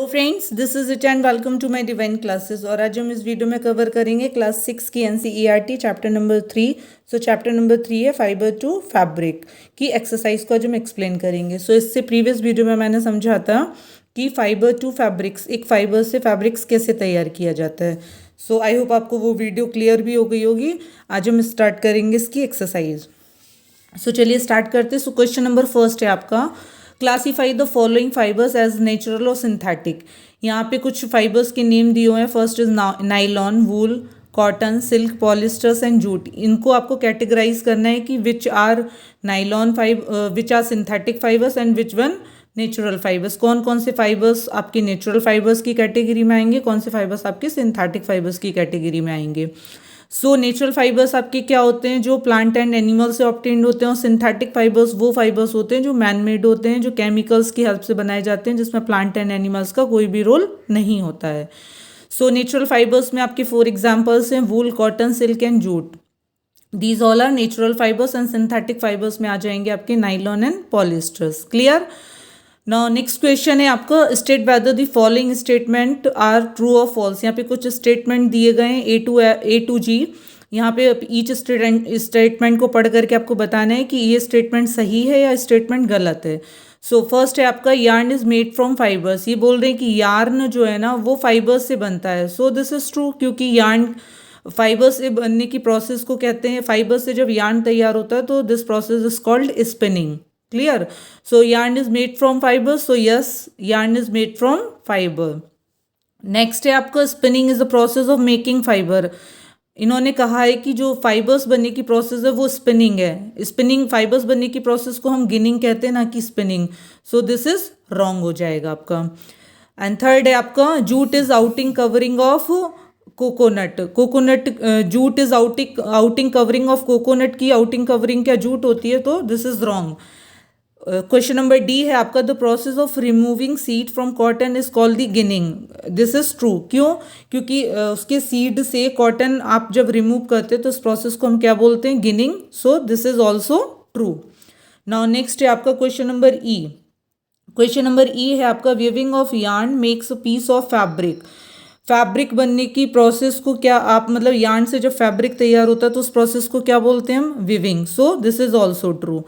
Hello friends, this is it and welcome to my divine classes. और आज हम इस वीडियो में कवर करेंगे क्लास 6 की एनसीईआरटी चैप्टर नंबर 3। सो चैप्टर नंबर 3 है फाइबर टू फैब्रिक की एक्सरसाइज को आज हम एक्सप्लेन करेंगे। सो इससे प्रीवियस वीडियो में मैंने समझा था कि फाइबर टू फैब्रिक्स, एक फाइबर से फैब्रिक्स कैसे तैयार किया जाता है। सो आई होप आपको वो वीडियो क्लियर भी हो गई होगी। आज हम स्टार्ट करेंगे इसकी एक्सरसाइज। सो चलिए स्टार्ट करते हैं। सो क्वेश्चन नंबर फर्स्ट है आपका, classify the following fibres as natural और सिंथेटिक। यहाँ पे कुछ फाइबर्स के नेम दिए हुए हैं। First is nylon, wool, cotton, silk, polyesters and jute. इनको आपको कैटेगराइज करना है कि which are nylon which are synthetic fibres and which one natural fibres. कौन कौन से फाइबर्स आपके नेचुरल फाइबर्स की कैटेगरी में आएंगे, कौन से फाइबर्स आपके सिंथेटिक फाइबर्स की कैटेगरी में आएंगे। सो नेचुरल फाइबर्स आपके क्या होते हैं, जो प्लांट एंड एनिमल से ऑब्टेन्ड होते हैं। और सिंथेटिक फाइबर्स वो फाइबर्स होते हैं जो मैन मेड होते हैं, जो केमिकल्स की हेल्प से बनाए जाते हैं, जिसमें प्लांट एंड एनिमल्स का कोई भी रोल नहीं होता है। सो नेचुरल फाइबर्स में आपके 4 एग्जाम्पल्स हैं, wool, cotton, silk and jute. These all are natural fibres. And synthetic fibres में आ जाएंगे आपके nylon and polyesters. Clear. Now next question है आपका, state whether the following statement are true और फॉल्स। यहाँ पे कुछ स्टेटमेंट दिए गए हैं ए टू जी। यहाँ पे ईच स्टेटमेंट को पढ़ करके आपको बताना है कि ये स्टेटमेंट सही है या स्टेटमेंट गलत है। सो फर्स्ट है आपका, yarn is made from fibres. ये बोल रहे हैं कि यार्न जो है ना वो फाइबर्स से बनता है। सो दिस इज ट्रू, क्योंकि यार्न फाइबर से बनने की प्रोसेस को कहते हैं, फाइबर से जब यार्न तैयार होता है तो this process is called spinning. Clear. So yarn is made from fiber, so yes, yarn is made from fiber. Next है आपका, spinning is the process of making fibre. इन्होंने कहा है कि जो फाइबर्स बनने की प्रोसेस है वो स्पिनिंग है। स्पिनिंग फाइबर्स बनने की प्रोसेस को हम गिनिंग कहते हैं, ना कि spinning. So this is wrong हो जाएगा आपका। एंड थर्ड है आपका, jute is outing covering of coconut. Jute is outing covering of coconut की आउटिंग कवरिंग क्या जूट होती है, तो this is wrong. Question number D है आपका, the process of removing seed from cotton is called the ginning. This is true. क्यों? क्योंकि उसके सीड से कॉटन आप जब रिमूव करते हैं तो इस प्रोसेस को हम क्या बोलते हैं, ginning. So this is also true. Now next है आपका question number E. Question number E है आपका, weaving of yarn makes a piece of fabric. Fabric बनने की प्रोसेस को क्या आप, मतलब यार्न से जब फैब्रिक तैयार होता है तो उस प्रोसेस को क्या बोलते हैं हम, weaving. So this is also true.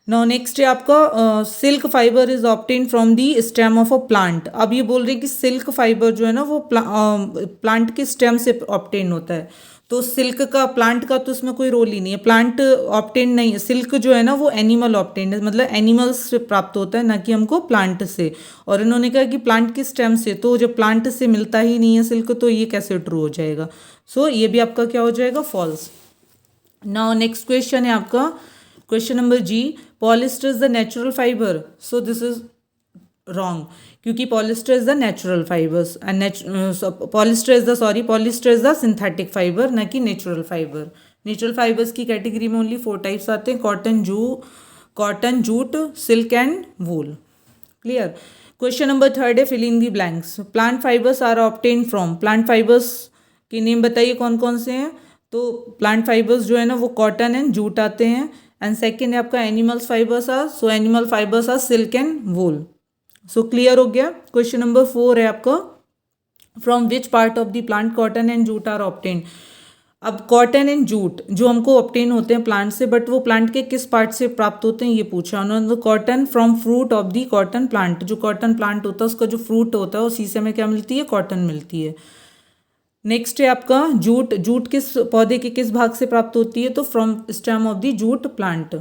Now next है आपका, silk fibre is obtain from the stem of a plant. अब ये बोल रहे हैं कि सिल्क फाइबर जो है ना वो प्लांट के स्टेम से ऑब्टेन होता है। तो सिल्क का, प्लांट का तो इसमें कोई रोल ही नहीं है, प्लांट ऑब्टेन नहीं है। सिल्क जो है ना वो एनिमल ऑब्टेन है, मतलब एनिमल्स से प्राप्त होता है, ना कि हमको प्लांट से। और इन्होंने कहा कि प्लांट के स्टेम से, तो जब प्लांट से मिलता ही नहीं है सिल्क, तो ये कैसे ट्रू हो जाएगा। सो ये भी आपका क्या हो जाएगा, फॉल्स। नाउ नेक्स्ट क्वेश्चन है आपका, क्वेश्चन नंबर जी, polyester is the natural fibre. So this is wrong, क्योंकि polyester is the natural fibres and polyester is the synthetic fibre, ना कि नेचुरल फाइबर। नेचुरल फाइबर्स की कैटेगरी में only 4 types आते हैं, cotton, jute, silk and wool. Clear. Question number third है, fill in the blanks. Plant fibres are obtain from. Plant fibres के name बताइए कौन कौन से हैं। तो प्लांट फाइबर्स जो है ना वो कॉटन एंड जूट आते हैं। एंड सेकेंड है आपका, animals fibres are, so animal fibres are silk and wool. So clear हो गया। क्वेश्चन नंबर 4 है आपका, from which part of the plant cotton and jute are obtain. अब कॉटन एंड जूट जो हमको ऑब्टेन होते हैं प्लांट से, बट वो प्लांट के किस पार्ट से प्राप्त होते हैं ये पूछा उन्होंने। Cotton from fruit of the cotton plant. जो कॉटन प्लांट होता है उसका जो फ्रूट होता है उसी से हमें क्या मिलती है, कॉटन मिलती है। नेक्स्ट है आपका, जूट किस पौधे के किस भाग से प्राप्त होती है, तो from stem of the jute plant.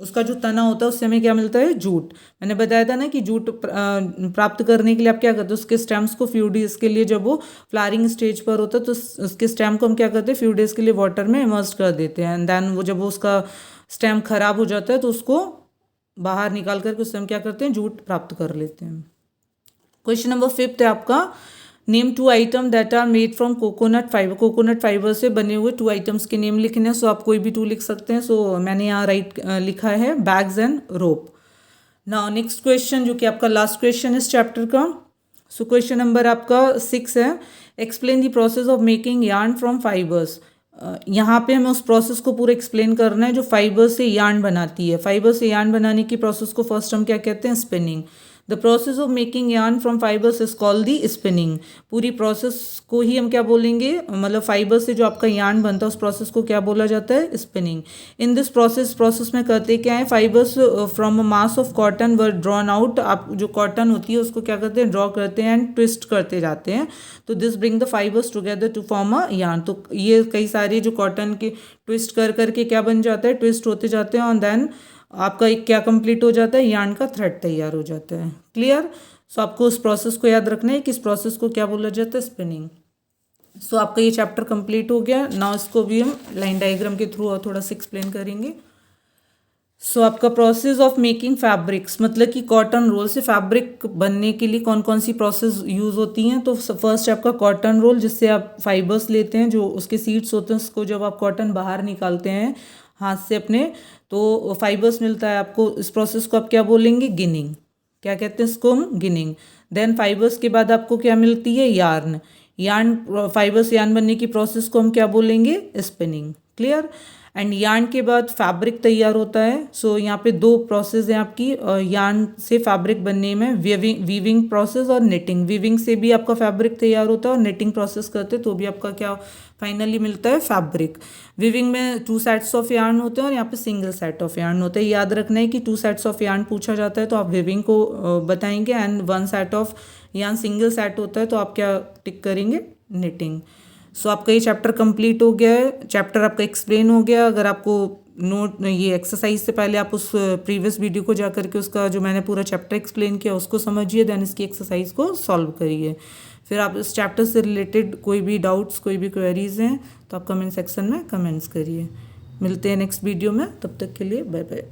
उसका जो तना होता है उससे हमें क्या मिलता है, जूट। मैंने बताया था ना कि जूट प्राप्त करने के लिए आप क्या करते हो, उसके स्टेम्स को फ्यू डेज के लिए, जब वो फ्लावरिंग स्टेज पर होता है तो उसके स्टेम को हम क्या करते हैं, फ्यू डेज के लिए वाटर में इमर्ज कर देते हैं। एंड देन वो जब वो उसका स्टेम खराब हो जाता है तो उसको बाहर निकाल करके उससे हम क्या करते हैं, जूट प्राप्त कर लेते हैं। क्वेश्चन नंबर 5 है आपका, name 2 item that are made from coconut fibre. Coconut fibre से बने हुए 2 आइटम्स के नेम लिखने हैं। सो आप कोई भी 2 लिख सकते हैं। सो मैंने यहाँ लिखा है bags and rope. Now next question, जो कि आपका लास्ट क्वेश्चन इस चैप्टर का। सो क्वेश्चन नंबर आपका 6 है, explain the process of making yarn from fibres. यहाँ पे हमें उस प्रोसेस को पूरा एक्सप्लेन करना है जो फाइबर से यार्न बनाती है। फाइबर से यार्न बनाने की प्रोसेस को फर्स्ट हम क्या कहते हैं, spinning. The process of making yarn from fibres is called the spinning. पूरी प्रोसेस को ही हम क्या बोलेंगे, मतलब फाइबर से जो आपका यार्न बनता है उस प्रोसेस को क्या बोला जाता है, स्पिनिंग। इन दिस प्रोसेस में करते क्या है, fibres from a mass of cotton were drawn out. आप जो कॉटन होती है उसको क्या करते हैं, ड्रॉ करते हैं एंड ट्विस्ट करते जाते हैं। तो this bring the fibres together to form a yarn. तो ये कई सारे जो कॉटन के ट्विस्ट कर करके क्या बन जाता है, ट्विस्ट होते जाते हैं और देन आपका एक क्या कंप्लीट हो जाता है, यार्न का थ्रेड तैयार हो जाता है। क्लियर। सो आपको उस प्रोसेस को याद रखना है कि इस प्रोसेस को क्या बोला जाता है, स्पिनिंग। सो आपका ये चैप्टर कंप्लीट हो गया। नाउ इसको भी हम लाइन डायग्राम के थ्रू और थोड़ा सा एक्सप्लेन करेंगे। सो आपका प्रोसेस ऑफ मेकिंग फैब्रिक्स, मतलब कि कॉटन रोल से फैब्रिक बनने के लिए कौन कौन सी प्रोसेस यूज़ होती हैं। तो फर्स्ट है आपका कॉटन रोल, जिससे आप फाइबर्स लेते हैं, जो उसके सीड्स होते हैं उसको जब आप कॉटन बाहर निकालते हैं हाथ से अपने, तो फाइबर्स मिलता है आपको। इस प्रोसेस को आप क्या बोलेंगे, गिनिंग। क्या कहते हैं इसको हम, गिनिंग। देन फाइबर्स के बाद आपको क्या मिलती है, यार्न। यार्न फाइबर्स यार्न बनने की प्रोसेस को हम क्या बोलेंगे, स्पिनिंग। क्लियर। एंड यार्न के बाद फैब्रिक तैयार होता है। सो यहाँ पे दो प्रोसेस हैं आपकी यार्न से फैब्रिक बनने में, वीविंग प्रोसेस और निटिंग। वीविंग से भी आपका फैब्रिक तैयार होता है और निटिंग प्रोसेस करते तो भी आपका क्या फाइनली मिलता है, फैब्रिक। वीविंग में 2 सेट्स ऑफ यार्न होते हैं और यहाँ पे सिंगल सेट ऑफ यार्न होता है। याद रखना है कि 2 सेट्स ऑफ यार्न पूछा जाता है तो आप वीविंग को बताएंगे, and 1 set of yarn single set होता है तो आप क्या टिक करेंगे, निटिंग। सो आपका ये चैप्टर कंप्लीट हो गया है, चैप्टर आपका एक्सप्लेन हो गया। अगर आपको नोट ये एक्सरसाइज से पहले आप उस प्रीवियस वीडियो को जा करके उसका जो मैंने पूरा चैप्टर एक्सप्लेन किया उसको समझिए, देन इसकी एक्सरसाइज को सॉल्व करिए। फिर आप इस चैप्टर से रिलेटेड कोई भी डाउट्स, कोई भी क्वेरीज हैं तो आप कमेंट सेक्शन में कमेंट्स करिए। मिलते हैं नेक्स्ट वीडियो में, तब तक के लिए बाय बाय।